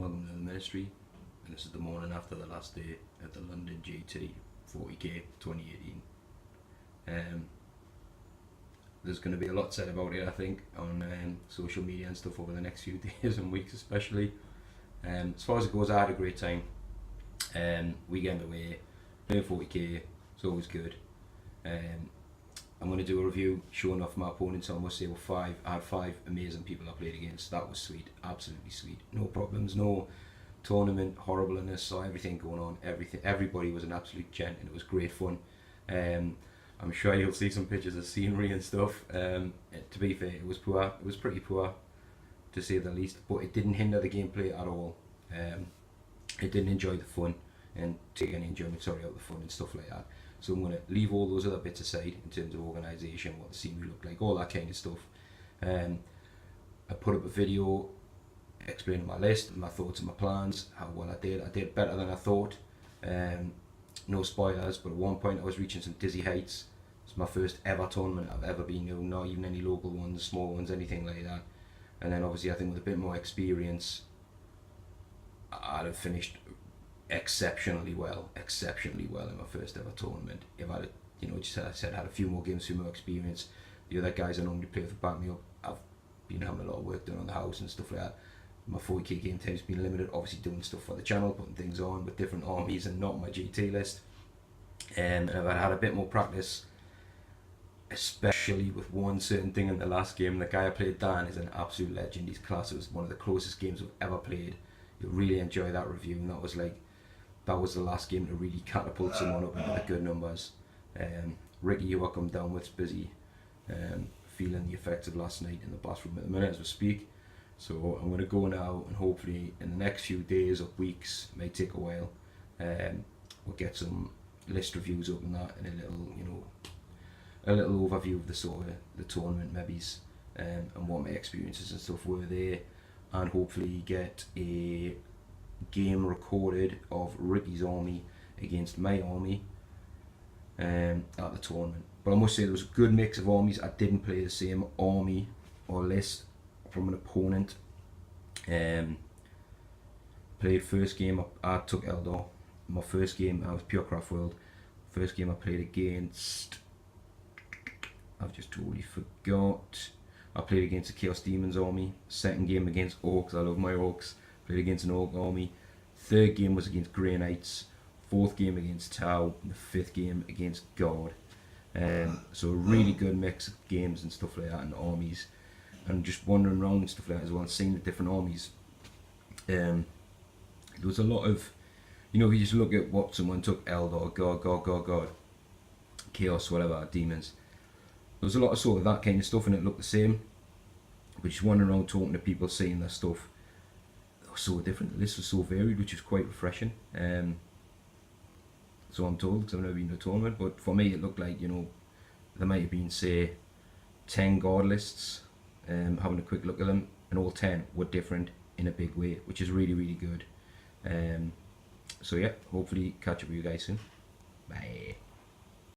welcome to the ministry, and this is the morning after the last day at the London GT 40k 2018. There's going to be a lot said about it, I think, on social media and stuff over the next few days and weeks especially. As far as it goes, I had a great time. Weekend away, playing 40k, it's always good. I'm going to do a review showing off my opponents. I must say, I had five amazing people I played against. That was sweet, absolutely sweet. No problems, no tournament horribleness or everything going on. Everybody was an absolute gent, and it was great fun. I'm sure you'll see some pictures of scenery and stuff. To be fair, it was poor. It was pretty poor, to say the least. But it didn't hinder the gameplay at all. It didn't enjoy the fun and take any enjoyment, out of the fun and stuff like that. So I'm going to leave all those other bits aside in terms of organisation, what the scenery looked like, all that kind of stuff. I put up a video explaining my list, my thoughts and my plans, how well I did. I did better than I thought. No spoilers, but at one point I was reaching some dizzy heights. It's my first ever tournament I've ever been to, not even any local ones, small ones, anything like that. And then obviously I think with a bit more experience, I'd have finished exceptionally well in my first ever tournament. If I'd, just as I said, had a few more games, few more experience. The other guys I normally play with back me up. I've been having a lot of work done on the house and stuff like that. My 40k game time's been limited, obviously doing stuff for the channel, putting things on with different armies and not my GT list. And if I'd had a bit more practice, especially with one certain thing in the last game, the guy I played, Dan, is an absolute legend. He's class. It was one of the closest games I've ever played. You'll really enjoy that review, and that was the last game to really catapult someone up into the good numbers. Ricky, who I come down with's busy feeling the effects of last night in the bathroom at the minute as we speak. So I'm going to go now, and hopefully in the next few days or weeks, it may take a while, we'll get some list reviews up and that, and a little overview of the sort of the tournament maybes, and what my experiences and stuff were there, and hopefully get a game recorded of Ricky's army against my army at the tournament. But I must say there was a good mix of armies. I didn't play the same army or list from an opponent. Played first game, I took Eldor. My first game, I was Pure Craft World. First game I played against, I've just totally forgot. I played against the Chaos Demons army. Second game against Orcs, I love my Orcs. Played against an Orc army. Third game was against Grey Knights. Fourth game against Tau. And the fifth game against God. So a really good mix of games and stuff like that, and armies. And just wandering around and stuff like that as well, and seeing the different armies. There was a lot of, if you just look at what someone took, Eldor, God, Chaos, whatever, Demons. There was a lot of sort of that kind of stuff, and it looked the same. But just wandering around talking to people, seeing their stuff, it was so different. The list was so varied, which was quite refreshing. So I'm told, because I've never been to a tournament, but for me it looked like, there might have been, say, 10 God lists. Having a quick look at them, and all 10 were different in a big way, which is really, really good. So yeah, hopefully catch up with you guys soon. Bye.